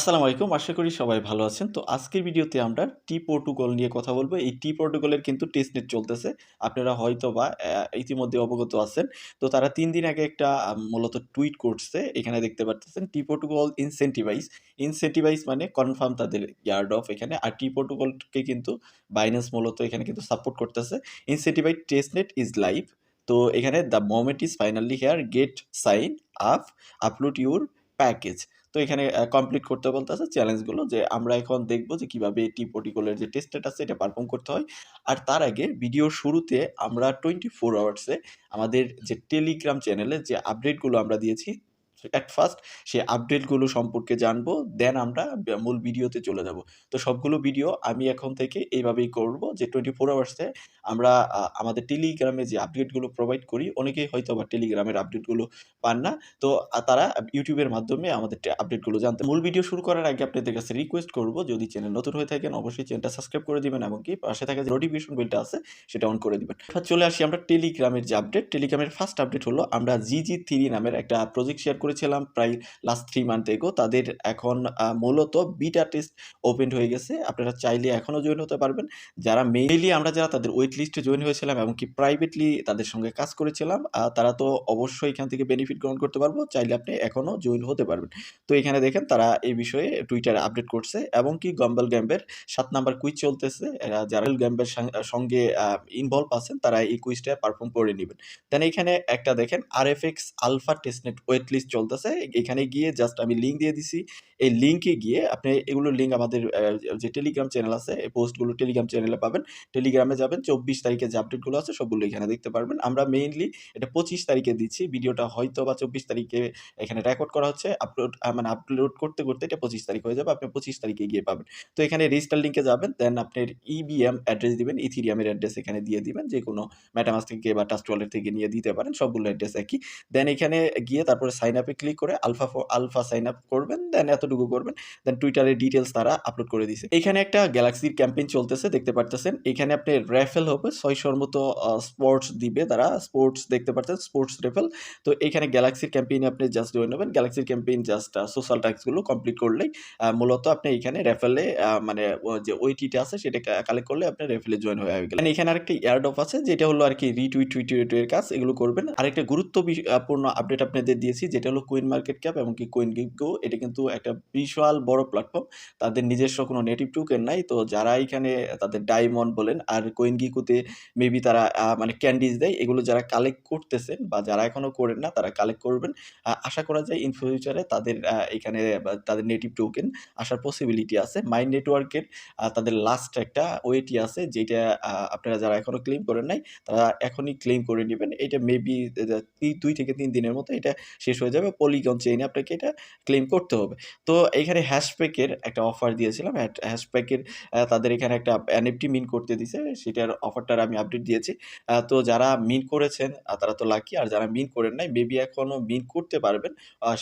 আসসালামু আলাইকুম। আশা করি সবাই ভালো আছেন। তো আজকের ভিডিওতে আমরা প্রটোকল নিয়ে কথা বলব। এই প্রটোকলের কিন্তু টেস্টনেট চলতেছে। আপনারা হয়তোবা ইতিমধ্যে অবগত আছেন। তো তারা ৩ দিন আগে একটা মূলত টুইট করছে। এখানে দেখতে পারতেছেন প্রটোকল ইনসেন্টিভাইজ। ইনসেন্টিভাইজ মানে কনফার্ম তাদের ইয়ার্ড অফ এখানে। আর প্রটোকলকে কিন্তু বাইন্যান্স মূলত এখানে কিন্তু সাপোর্ট করতেছে। Incentivize testnet is live. তো এখানে the moment is finally here, get sign up, upload your package. তো এখানে কমপ্লিট করতে বলতেছে চ্যালেঞ্জগুলো, যে আমরা এখন দেখব যে কিভাবে প্রটোকলের যে টেস্টনেট আছে এটা পারফর্ম করতে হয়। আর তার আগে ভিডিওর শুরুতে আমরা 24 আওয়ার্সে আমাদের যে টেলিগ্রাম চ্যানেলে যে আপডেটগুলো আমরা দিয়েছি এট ফার্স্ট, সেই আপডেটগুলো সম্পর্কে জানবো, দেন আমরা মূল ভিডিওতে চলে যাব। তো সবগুলো ভিডিও আমি এখন থেকে এইভাবেই করব যে 24 আওয়ার্সে আমরা আমাদের টেলিগ্রামে যে আপডেটগুলো প্রোভাইড করি, অনেকেই হয়তো আবার টেলিগ্রামের আপডেটগুলো পান না। তো তারা ইউটিউবের মাধ্যমে আমাদের আপডেটগুলো জানতে। মূল ভিডিও শুরু করার আগে আপনাদের কাছে রিকোয়েস্ট করব, যদি চ্যানেল নতুন হয়ে থাকেন অবশ্যই চ্যানেলটা সাবস্ক্রাইব করে দিবেন এবং কি পাশে থাকা যে নোটিফিকেশন বেলটা আছে সেটা অন করে দিবেন। চলে আসি আমরা টেলিগ্রামের যে আপডেট। টেলিগ্রামের ফার্স্ট আপডেট হলো, আমরা GG3 নামের একটা প্রজেক্ট শেয়ার করেছিলাম প্রায় লাস্ট 3 মান্থ এগো। তাদের এখন মূলত বিটা টেস্ট ওপেন হয়ে গেছে। আপনারা চাইলে এখনও জয়েন হতে পারবেন। যারা মেইনলি আমরা যারা তাদের ওয়েট লিস্টে জয়েন হয়েছিলাম এবং কি প্রাইভেটলি তাদের সঙ্গে কাজ করেছিলাম, তারা তো অবশ্যই এখান থেকে বেনিফিট গ্রহণ করতে পারবো। চাইলে আপনি এখনও জয়েন হতে পারবেন। তো এখানে দেখেন তারা এই বিষয়ে টুইটারে আপডেট করছে এবং কি গম্বল গ্যাম্বের 7 নাম্বার কুইজ চলতেছে। যারা গ্যাম্বের সঙ্গে ইনভলভ আছেন তারা এই কুইজটা পারফর্ম করে নেবেন। দেন এখানে একটা দেখেন RFX alpha testnet wait list চলতেছে। এখানে গিয়ে জাস্ট আমি লিঙ্ক দিয়ে দিছি। এই লিঙ্কে গিয়ে আপনি এগুলোর লিঙ্ক আমাদের যে টেলিগ্রাম চ্যানেল আছে এই পোস্টগুলো টেলিগ্রাম চ্যানেলে পাবেন। টেলিগ্রামে যাবেন, 24 তারিখে যে আপডেটগুলো আছে সবগুলো এখানে দেখতে পারবেন। আমরা মেইনলি এটা 25 তারিখে দিচ্ছি। ভিডিওটা হয়তো বা 24 তারিখে এখানে রেকর্ড করা হচ্ছে। মানে আপলোড করতে করতে এটা 25 তারিখ হয়ে যাবে। আপনি 25 তারিখে গিয়ে পাবেন। তো এখানে রেজিস্টার লিঙ্কে যাবেন, দেন আপনার EVM অ্যাড্রেস দিবেন, ইথেরিয়ামের অ্যাড্রেস এখানে দিয়ে দিবেন। যেকোনো মেটামাস্ক থেকে বা ট্রাস্ট ওয়ালেট থেকে নিয়ে দিতে পারেন, সবগুলো অ্যাড্রেস একই। দেন এখানে গিয়ে তারপরে সাইন আপে ক্লিক করে আলফা সাইন আপ করবেন। দেন এতটুকু করবেন। দেন টুইটারের ডিটেইলস তারা আপলোড করে দিয়েছে। এখানে একটা গ্যালাক্সির ক্যাম্পেইন চলতেছে, দেখতে পারতেছেন। এখানে আপনি রেফেল হবে 600 র মতো স্পোর্টস দিবে তারা। স্পোর্টস দেখতে পাচ্ছেন, স্পোর্টস রেফেল। তো এখানে গ্যালাক্সির ক্যাম্পেইনে আপনি জাস্ট জয়েন হবেন। গ্যালাক্সির ক্যাম্পেইন জাস্ট সোশ্যাল টাস্কগুলো কমপ্লিট করলেই মূলত আপনি এখানে রেফেলে মানে যে ওইটিটা আছে সেটা কালেক্ট করলে আপনি রেফেলে জয়েন হয়ে গেলেন। এখানে আরেকটা এয়ারড্রপ আছে যেটা হলো আর কি রিটুইটের কাজ, এগুলো করবেন। আরেকটা গুরুত্বপূর্ণ আপডেট আপনাদের দিয়েছি যেটা হলো কোইন মার্কেট ক্যাপ এবং কি কোইন গিগো। এটা কিন্তু একটা বিশাল বড় প্ল্যাটফর্ম। তাদের নিজস্ব কোনো নেটিভ টোকেন নাই। তো যারা এখানে তাদের ডায়মন্ড বলেন আর কোইন গিগোতে মেবি তারা মানে ক্যান্ডিজ দেয়, এগুলো যারা কালেক্ট করতেছেন বা যারা এখনো করেন না তারা কালেক্ট করবেন। আশা করা যায় ইন ফিউচারে তাদের এখানে তাদের নেটিভ টোকেন আসার পসিবিলিটি আছে। মাইন্ড নেটওয়ার্কের তাদের লাস্ট একটা ওয়েটি আছে যেটা আপনারা যারা এখনো ক্লেম করেন নাই তারা এখনই ক্লেম করে নেবেন। এটা মেবি 2 থেকে 3 দিনের মতো এটা শেষ হয়ে যাবে। পলিগন চেইনে আপনাকে এটা ক্লেম করতে হবে। তো এখানে হ্যাশপ্যাকের একটা অফার দিয়েছিলাম। হ্যাশপ্যাকের তাদের এখানে একটা NFT মিন্ট করতে দিছে। সেটার অফারটার আমি আপডেট দিয়েছি। তো যারা মিন্ট করেছেন তারা তো লাকি, আর যারা মিন্ট করেন নাই মেবি এখনো মিন্ট করতে পারবেন।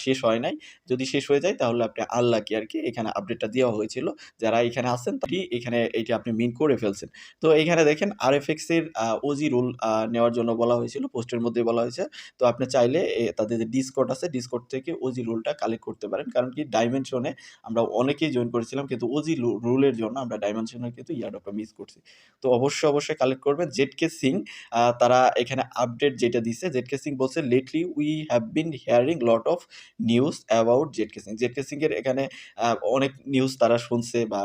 শেষ হয় নাই। যদি শেষ হয়ে যায় তাহলে আপনি আনলাকি আরকি। এখানে আপডেটটা দেওয়া হয়েছিল। যারা এখানে আছেন তারা এখানে এইটা আপনি মিন্ট করে ফেলছেন। তো এখানে দেখেন RFX এর ওজি রুল নেওয়ার জন্য বলা হয়েছিল। পোস্টের মধ্যে বলা হয়েছে। তো আপনি চাইলে তাদের যে ডিসকর্ড আছে ডিসকর্ড থেকে ওজি রুলটা কালেক্ট করতে পারেন। কারণ কি ডাইমেনশনে আমরা অনেকেই জয়েন করেছিলাম কিন্তু ওজি রুলের জন্য আমরা ডাইমেনশনে কিন্তু ইয়ারড্রপটা মিস করছি। তো অবশ্যই কালেক্ট করবেন। জেডকে সিং তারা এখানে আপডেট যেটা দিছে, জেডকে সিং বলছে lately we have been hearing lot of news about জেডকে সিং। জেডকে সিং এর এখানে অনেক নিউজ তারা শুনছে বা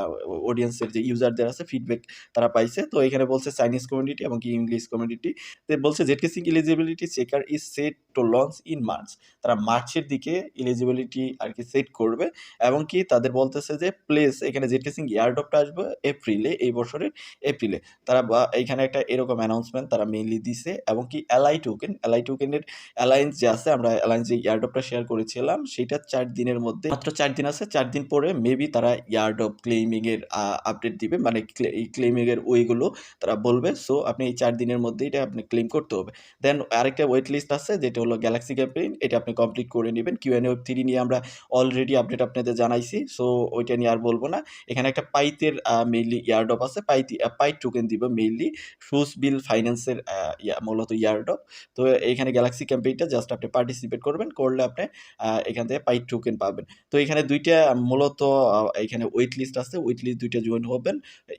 অডিয়েন্সের যে ইউজারদের আছে ফিডব্যাক তারা পাইছে। তো এখানে বলছে চাইনিজ কমিউনিটি এবং কি ইংলিশ কমিউনিটি বলছে জেডকে Singh eligibility checker is set to launch in March. তারা মার্চের দিকে এলিজিবিলিটি আর কি সেট করবে এবং কি তাদের বলতেছে যে প্লেস এখানে জেডকে সিং এয়ারড্রপটা আসবে এপ্রিলে, এই বছরের এপ্রিলে। তারা এখানে একটা এরকম অ্যানাউন্সমেন্ট তারা মেইনলি দিছে এবং কি এলআই টোকেনের অ্যালায়েন্স যে আছে, আমরা অ্যালায়েন্স যে এয়ারড্রপটা শেয়ার করেছিলাম সেটা 4 দিনের মধ্যে, মাত্র 4 দিন আছে। 4 দিন পরে মেবি তারা এয়ারড্রপ ক্লেমিং এর আপডেট দিবে, মানে এই ক্লেমিং এর ওইগুলো তারা বলবে। সো আপনি এই 4 দিনের মধ্যে এটা আপনি ক্লেম করতে হবে। দেন আরেকটা ওয়েট লিস্ট আছে যেটা হলো গ্যালাক্সি ক্যাম্পেইন, এটা আপনি কমপ্লিট করে নেবেন। কিউএনএ ওয়েব 3 নিয়ে আমরা অলরেডি আপডেট আপনাদের জানাইছি। সো ওইটা নিয়ে আর বলব না। এখানে একটা পাইতের মেইনলি এয়ারড্রপ আছে। পাইট টোকেন দিবে মেইনলি ফ্রুস বিল ফাইন্যান্সের মূলত এয়ারড্রপ। তো এইখানে গ্যালাক্সি ক্যাম্পেইনটা জাস্ট আপনি পার্টিসিপেট করবেন। করলে আপনি এখান থেকে পাইট টোকেন পাবেন। তো এখানে ২ টা মূলত এখানে ওয়েট লিস্ট আছে। ওয়েট লিস্ট ২ টা জয়েন হবেন।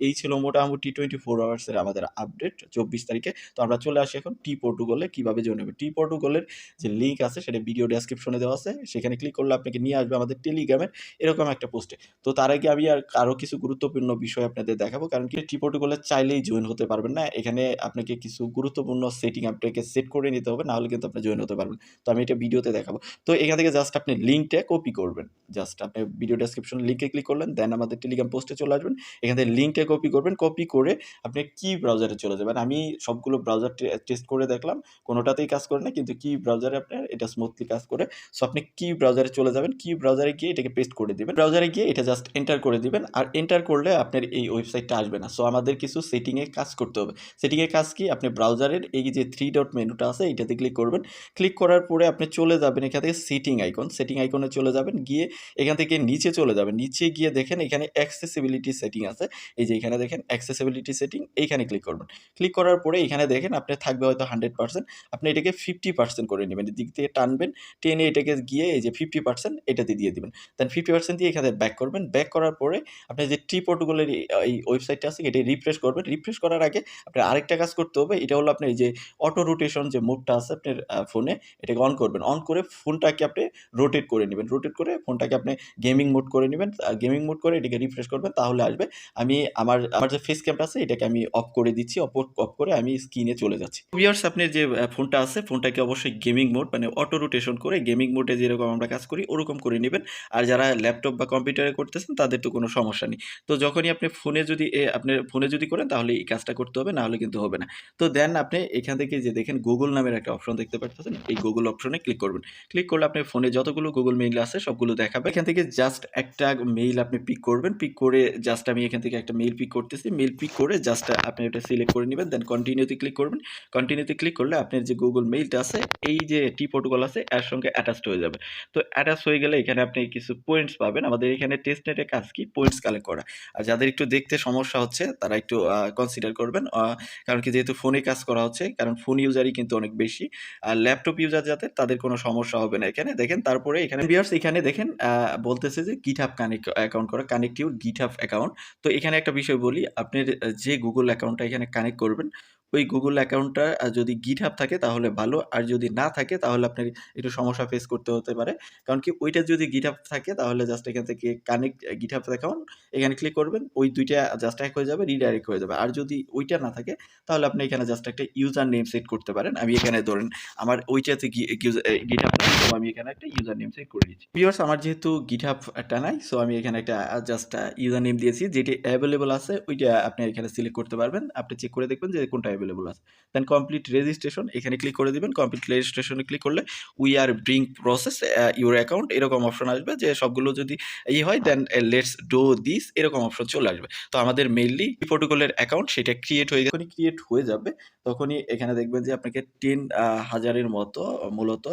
এই ছিল মোটামুটি 24 আওয়ার্স এর আমাদের আপডেট 24 তারিখে। তো আমরা চলে আসি এখন Protocal-এ কিভাবে জয়েন হবে। Protocal-এর যে লিংক আছে সেটা ভিডিও ডেসক্রিপশনে দেওয়া আছে। সেখানে ক্লিক করলে আপনাকে নিয়ে আসবে আমাদের টেলিগ্রামের এরকম একটা পোস্টে। তো তার আগে আমি আরো কিছু গুরুত্বপূর্ণ বিষয় আপনাদের দেখাবো। কারণ কি Protocal-এ চাইলেই জয়েন হতে পারবেন না। এখানে আপনাকে কিছু গুরুত্বপূর্ণ সেটিং আপনাকে সেট করে নিতে হবে। না হলে কিন্তু আপনি জয়েন হতে পারবেন। তো আমি এটা ভিডিওতে দেখাবো। তো এখান থেকে জাস্ট আপনি লিংকটা কপি করবেন। জাস্ট আপনি ভিডিও ডেসক্রিপশন লিংকে ক্লিক করলেন, দেন আমাদের টেলিগ্রাম পোস্টে চলে আসবেন। এখান থেকে লিংকটা কপি করবেন। কপি করে আপনি কি ব্রাউজারে চলে যাবেন। আমি সবগুলো ব্রাউজার টেস্ট করে দেখলাম। কোনোটাতেই কাজ করে না। কিন্তু কি ব্রাউজারে আপনার এটা স্মুথলি কাজ করে। সো আপনি কি ব্রাউজারে চলে যাবেন। কি ব্রাউজারে গিয়ে এটাকে পেস্ট করে দিবেন। ব্রাউজারে গিয়ে এটা জাস্ট এন্টার করে দিবেন। আর এন্টার করলে আপনার এই ওয়েবসাইটটা আসবে না। সো আমাদের কিছু সেটিংয়ে কাজ করতে হবে। সেটিংয়ে কাজ কি? আপনি ব্রাউজারের এই যে 3 ডট মেনুটা আছে এটাতে ক্লিক করবেন। ক্লিক করার পরে আপনি চলে যাবেন এখান থেকে সেটিং আইকন। সেটিং আইকনে চলে যাবেন। গিয়ে এখান থেকে নিচে চলে যাবেন। নিচে গিয়ে দেখেন এখানে অ্যাক্সেসিবিলিটি সেটিং আছে। এই যে এখানে দেখেন অ্যাক্সেসিবিলিটি সেটিং এইখানে ক্লিক করবেন। ক্লিক করার পরে এখানে দেখেন আপনার থাকবে হয়তো 100%। আপনি এটাকে 50% করে নেবেন। এদিক থেকে টানবেন। টেনে এটাকে গিয়ে এই যে 50% এটাতে দিয়ে দিবেন। দেন 50% দিয়ে এখানে ব্যাক করবেন। ব্যাক করার পরে আপনি যে Protocal-এর এই ওয়েবসাইটটা আছে এটা রিফ্রেশ করবেন। রিফ্রেশ করার আগে আপনার আরেকটা কাজ করতে হবে। এটা হলো আপনার এই যে অটো রোটেশন যে মোডটা আছে আপনার ফোনে এটাকে অন করবেন। অন করে ফোনটাকে আপনি রোটেট করে নিবেন। রোটেট করে ফোনটাকে আপনি গেমিং মোড করে নিবেন। গেমিং মোড করে এটাকে রিফ্রেশ করবেন তাহলে আসবে। আমি আমার যে ফেস ক্যামটা আছে এটাকে আমি অফ করে দিচ্ছি। অফ করে আমি স্ক্রিনে চলে যাচ্ছি। ভিউয়ার্স আপনার যে ফোনটা আছে ফোনটাকে অবশ্যই গেমিং মোড মানে অটো রোটেশন করে গেমিং মোডে যেরকম আমরা কাজ করি ওরকম করে নিবেন। আর যারা ল্যাপটপ বা কম্পিউটারে করতেছেন তাদের তো কোনো সমস্যা নেই। তো যখনই আপনি আপনার ফোনে যদি করেন তাহলে এই কাজটা করতে হবে না হলে কিন্তু হবে না। তো দেন আপনি এখান থেকে যে দেখেন গুগল নামের একটা অপশন দেখতে পারতেছেন। এই গুগল অপশনে ক্লিক করবেন। ক্লিক করলে আপনার ফোনে যতগুলো গুগল মেইল আছে সবগুলো দেখাবে। এখান থেকে জাস্ট একটা মেইল আপনি পিক করবেন। পিক করে জাস্ট আমি এখান থেকে একটা মেইল পিক করতেছি। মেইল পিক করে জাস্ট আপনি এটা সিলেক্ট করে নিবেন। দেন কন্টিনিউতে ক্লিক করবেন। কন্টিনিউতে ক্লিক করলে আপনার যে গুগল মেইলটা আছে এই যে Protocal আছে এর সঙ্গে অ্যাটাচড হয়ে যাবে। তো অ্যাটাচ হয়ে গেলে এখানে আপনি কিছু পয়েন্টস পাবেন। আমাদের এখানে টেস্টনেটের কাজ কি? পয়েন্টস কালেক্ট করা। আর যাদের একটু দেখতে সমস্যা হচ্ছে তারা একটু কনসিডার করবেন। কারণ কি যেহেতু ফোনে কাজ করা হচ্ছে কারণ ফোন ইউজারই কিন্তু অনেক বেশি। আর ল্যাপটপ ইউজার যাদের তাদের কোনো সমস্যা হবে না। এখানে দেখেন তারপরে এখানে ভিউয়ার্স এখানে দেখেন বলতেছে যে GitHub অ্যাকাউন্ট করা কানেক্ট ইউর GitHub অ্যাকাউন্ট। তো এখানে একটা বিষয় বলি আপনার যে গুগল অ্যাকাউন্টটা এখানে কানেক্ট করবেন ওই গুগল অ্যাকাউন্টটা যদি GitHub থাকে তাহলে ভালো। আর যদি না থাকে তাহলে আপনার একটু সমস্যা ফেস করতে হতে পারে। কারণ কি ওইটা যদি GitHub থাকে তাহলে জাস্ট এখান থেকে কানেক্ট GitHub অ্যাকাউন্ট এখানে ক্লিক করবেন। ওই ২ টা জাস্ট এক হয়ে যাবে, রিডাইরেক্ট হয়ে যাবে। আর যদি ওইটা না থাকে তাহলে আপনি এখানে জাস্ট একটা ইউজার নেম সেট করতে পারেন। আমি এখানে ধরেন আমার ওইটাতে GitHub নাই তো আমি এখানে একটা ইউজার নেম সেট করে দিচ্ছি। ভিউয়ার্স আমার যেহেতু GitHub টা নাই সো আমি এখানে একটা জাস্ট ইউজার নেম দিয়েছি যেটি অ্যাভেলেবল আছে ওইটা আপনি এখানে সিলেক্ট করতে পারবেন। আপনি চেক করে দেখবেন যে কোনটা অ্যাভেলেবল আছে। দেন কমপ্লিট রেজিস্ট্রেশন এখানে ক্লিক করে দিবেন। কমপ্লিট রেজিস্ট্রেশনে ক্লিক করলে we are being process your account এরকম অপশন আসবে যে সবগুলো যদি হয় দেন লেটস ডু দিস এরকম অপশন চলে আসবে। তো আমাদের মেইনলি Protocal-এর অ্যাকাউন্ট সেটা ক্রিয়েট হয়ে যাবে তখনই এখানে দেখবেন যে আপনাকে 10,000 এর মতো মূলত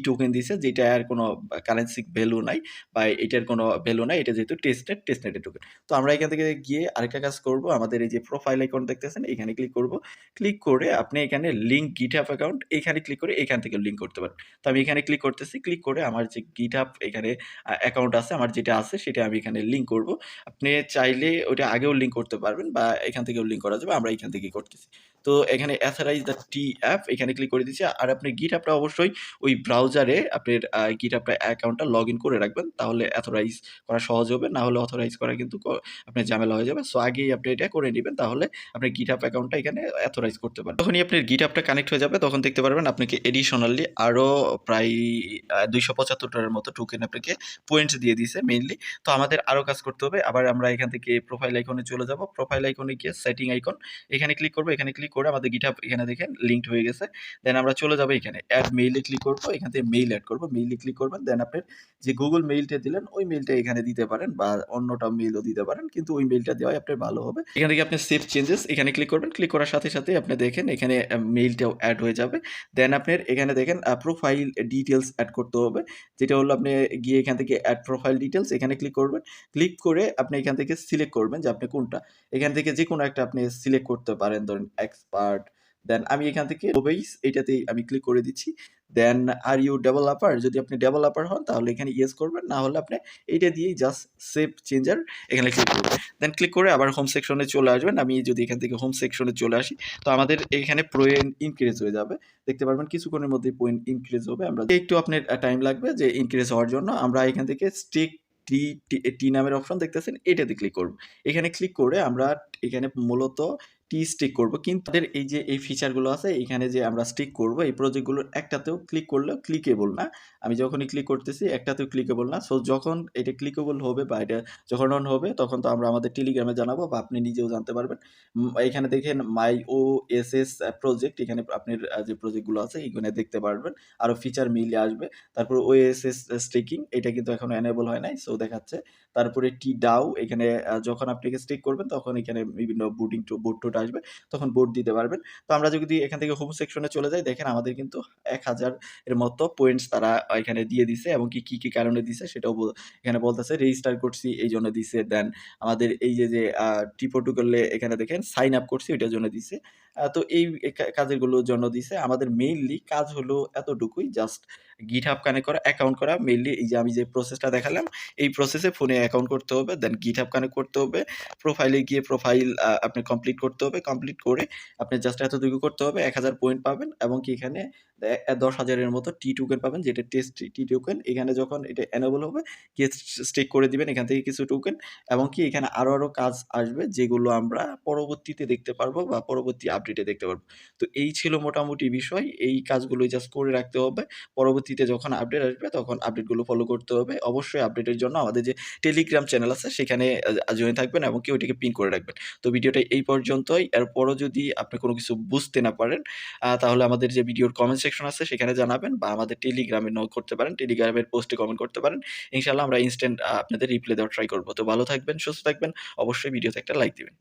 টোকেন দিছে যেটা আর কোনো কারেন্সি ভ্যালু নাই বা এটার কোনো ভ্যালু নাই। এটা যেহেতু টেস্টনেটের টোকেন। তো আমরা এখান থেকে গিয়ে আরেকটা কাজ করব। আমাদের এই যে প্রোফাইল আইকন দেখতেছেন এখানে ক্লিক করব। ক্লিক করে আপনি এখানে লিংক GitHub অ্যাকাউন্ট এখানে ক্লিক করে এখান থেকে লিংক করতে পারেন। তো আমি এখানে ক্লিক করতেছি। ক্লিক করে আমার যে GitHub এখানে অ্যাকাউন্ট আছে আমার যেটা আছে সেটা আমি এখানে লিংক করব। আপনি চাইলে ওটা আগেও লিংক করতে পারবেন বা এখান থেকেও লিংক করা যাবে। আমরা এখান থেকেই করতেছি। তো এখানে অথরাইজ দ্য অ্যাপ এখানে ক্লিক করে দিচ্ছি। আর আপনি GitHub-টা অবশ্যই ওই ব্রাউজারে আপনার GitHub অ্যাকাউন্টটা লগইন করে রাখবেন। তাহলে অথরাইজ করা সহজ হবে। না হলে অথরাইজ করা কিন্তু আপনার ঝামেলা হয়ে যাবে। সো আগেই আপনি এটা করে নিবেন। তাহলে আপনি GitHub অ্যাকাউন্টটা এখানে অথরাইজ করতে পারবেন। যখনই আপনার GitHub-টা কানেক্ট হয়ে যাবে তখন দেখতে পারবেন আপনাকে এডিশনালি আরো প্রায় ২৭৫ টার মতো টোকেন আপনাকে পয়েন্টস দিয়ে দিছে মেইনলি। তো আমাদের আরো কাজ করতে হবে। আবার আমরা এখান থেকে প্রোফাইল আইকনে চলে যাব। প্রোফাইল আইকনে গিয়ে সেটিং আইকন এখানে ক্লিক করব। এখানে ক্লিক করে আমাদের GitHub এখানে দেখেন লিংকড হয়ে গেছে। দেন আমরা চলে যাব এখানে এড মেইলে ক্লিক করব। এখান থেকে মেইল এড করব। মেইলে ক্লিক করবেন। দেন আপনার যে গুগল মেইলটা দিলেন ওই মেইলটা এখানে দিতে পারেন বা অন্যটা মেইলও দিতে পারেন। কিন্তু ওই মেইলটা দেওয়াই আপনার ভালো হবে। এখান থেকে আপনি সেভ চেঞ্জেস এখানে ক্লিক করবেন। ক্লিক করার সাথে, সাথেই আপনি দেখেন এখানে মেইলটাও এড হয়ে যাবে। দেন আপনার এখানে দেখেন প্রোফাইল ডিটেইলস এড করতে হবে। যেটা হলো আপনি গিয়ে এখান থেকে এড প্রোফাইল ডিটেইলস এখানে ক্লিক করবেন। ক্লিক করে আপনি এখান থেকে সিলেক্ট করবেন যে আপনি কোনটা। এখান থেকে যেকোনো একটা আপনি সিলেক্ট করতে পারেন। ধরেন এক্সপার্ট। দেন আমি এখান থেকে কোবেইস এইটাতেই আমি ক্লিক করে দিচ্ছি। দেন আর ইউ ডেভেলপার? যদি আপনি ডেভেলপার হন তাহলে এখানে ইয়েস করবেন। না হলে আপনি এইটা দিয়েই জাস্ট সেভ চেঞ্জার এখানে ক্লিক করবেন। দেন ক্লিক করে আবার হোম সেকশনে চলে আসবেন। আমি যদি এখান থেকে হোম সেকশনে চলে আসি, তো আমাদের এখানে পয়েন্ট ইনক্রিজ হয়ে যাবে। দেখতে পারবেন কিছুক্ষণের মধ্যেই পয়েন্ট ইনক্রিজ হবে। আমরা একটু আপনার টাইম লাগবে যে ইনক্রিজ হওয়ার জন্য। আমরা এখান থেকে স্টেক টি নামের অপশন দেখতেছেন, এটাতে ক্লিক করব। এখানে ক্লিক করে আমরা এখানে মূলত স্টিক করব। কিন্তু আমাদের এই যে এই ফিচারগুলো আছে এখানে যে আমরা স্টিক করব এই প্রজেক্টগুলোর একটাতেও ক্লিক করলেও ক্লিকেবল না। আমি যখনই ক্লিক করতেছি একটাতেও ক্লিকেবল না। সো যখন এটা ক্লিকেবল হবে বা এটা যখন অন হবে তখন তো আমরা আমাদের টেলিগ্রামে জানাবো বা আপনি নিজেও জানতে পারবেন। এখানে দেখেন মাই ওএসএস প্রজেক্ট, এখানে আপনার যে প্রজেক্টগুলো আছে এখানে দেখতে পারবেন। আরো ফিচার মিলে আসবে। তারপর ওএসএস স্টেকিং এটা কিন্তু এখনো এনেবল হয় নাই, সো দেখাচ্ছে। তারপরে টি ডাও এখানে যখন আপনি স্টেক করবেন তখন এখানে বিভিন্ন বোট টোট আসবে, তখন বোট দিতে পারবেন। তো আমরা যদি এখান থেকে হোম সেকশনে চলে যাই, দেখেন আমাদের কিন্তু 1000 এর মতো পয়েন্টস তারা এখানে দিয়ে দিছে এবং কি কারণে দিছে সেটাও এখানে বলতেছে। রেজিস্টার করছি এই জন্য দিছে। দেন আমাদের এই যে টি প্রোটোকলে এখানে দেখেন সাইন আপ করছি ওইটার জন্য দিছে। তো এই কাজেরগুলোর জন্য দিছে। আমাদের মেইনলি কাজ হলো এতটুকুই, জাস্ট GitHub কানেক্ট করা, অ্যাকাউন্ট করা। মেইনলি এই যে আমি যে প্রসেসটা দেখালাম এই প্রসেসে ফোনে অ্যাকাউন্ট করতে হবে। দেন GitHub কানেক্ট করতে হবে। প্রোফাইলে গিয়ে প্রোফাইল আপনি কমপ্লিট করতে হবে। কমপ্লিট করে আপনি জাস্ট এতটুকু করতে হবে। 1000 পয়েন্ট পাবেন এবং কি এখানে 10,000 এর মতো টি টোকেন পাবেন, যেটা টেস্ট টি টোকেন। এখানে যখন এটা এনেবল হবে গিয়ে স্টেক করে দিবেন এখান থেকে কিছু টোকেন এবং কি এখানে আরো কাজ আসবে যেগুলো আমরা পরবর্তীতে দেখতে পারবো বা পরবর্তী আপডেটে দেখতে পারবো। তো এই ছিল মোটামুটি বিষয়। এই কাজগুলো জাস্ট করে রাখতে হবে। পরবর্তীতে যখন আপডেট আসবে তখন আপডেটগুলো ফলো করতে হবে। অবশ্যই আপডেটের জন্য আমাদের যে টেলিগ্রাম চ্যানেল আছে সেখানে জয়েন থাকবেন এবং কি ওইটাকে পিন করে রাখবেন। তো ভিডিওটা এই পর্যন্তই। এরপরও যদি আপনি কোনো কিছু বুঝতে না পারেন তাহলে আমাদের যে ভিডিওর কমেন্ট সেকশন আছে সেখানে জানাবেন বা আমাদের টেলিগ্রামে নক করতে পারেন। টেলিগ্রামের পোস্টে কমেন্ট করতে পারেন। ইনশাআল্লাহ আমরা ইনস্ট্যান্ট আপনাদের রিপ্লাই দেওয়ার ট্রাই করব। তো ভালো থাকবেন, সুস্থ থাকবেন। অবশ্যই ভিডিওতে একটা লাইক দিবেন।